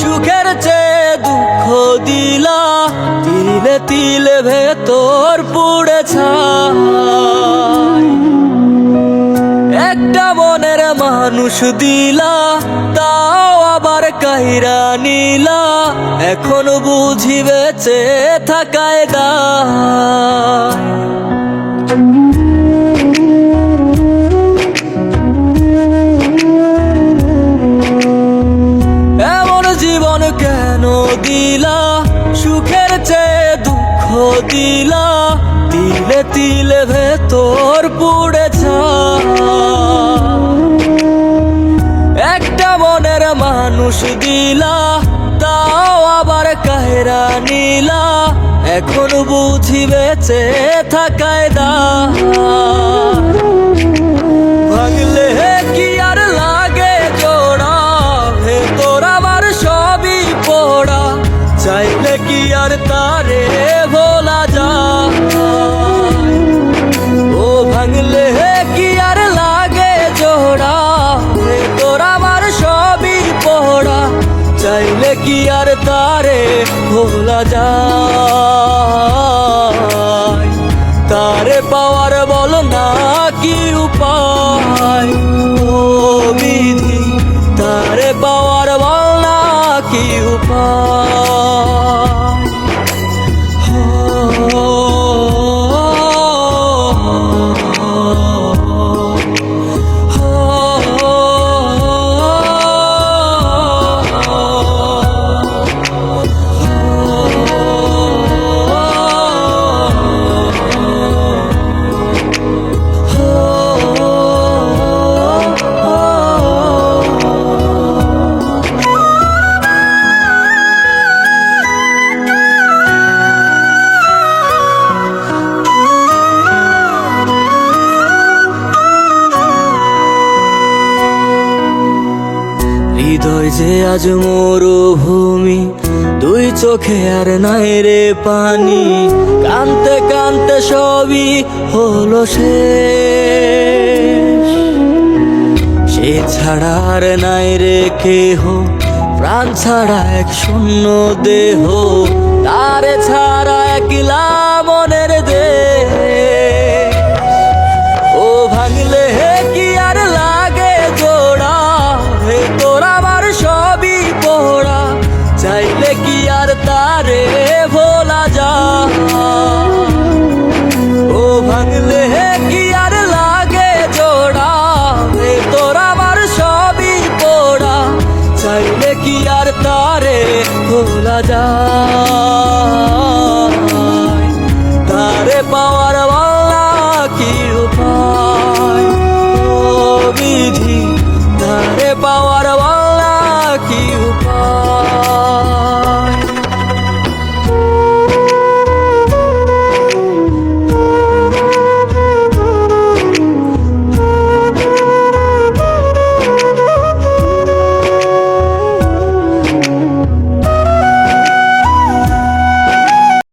সুখের চেয়ে দুঃখ দিলা, তিলে তিলে ভেতর পুড়ে ছাই। একটা মনের মানুষ দিলা, তাও আবার কাহিরা নিলা, এখন বুঝি বেঁচে থাকায় দায়। এমন জীবন কেন দিলা, সুখের চেয়ে দুঃখ দিলা, তিলে তিলে ভেতর পুড়ে ছাই। একটা মনের মানুষ দিলা, তাও আবার কাহিরা নিলা, এখন বুঝি বেঁচে থাকায় দায়। ভাঙলে কি আর লাগে জোড়া, ভেতর আমার সবই পোড়া, চাইলে কি আর তারে ভোলা যায়। ও ভাঙলে কি আর লাগে জোড়া, ভেতর আমার সবই পোড়া, চাইলে কি আর তারে ভোলা যায়। তারে পাওয়ার বল না কি উপায়, ও বিধি তারে পাওয়ার বল না কি উপায়। হৃদয় যে আজ মরুভূমি, দুই চোখে আর নাই রে পানি, কানতে কানতে সবই হলো শেষ। সে ছাড়া আর নাই রে কেহ, প্রাণ ছাড়া এক শূন্য দেহ, তারে ছাড়া একলা মনের দেহ। ও ভাঙলে কি আর লাগে জোড়া, ভেতর আমার সবই পোড়া, চাইলে কি আর তারে ভোলা যায়। ও ভাঙলে কি আর লাগে জোড়া, ভেতর আমার সবই পোড়া, চাইলে কি আর তারে ভোলা যায়।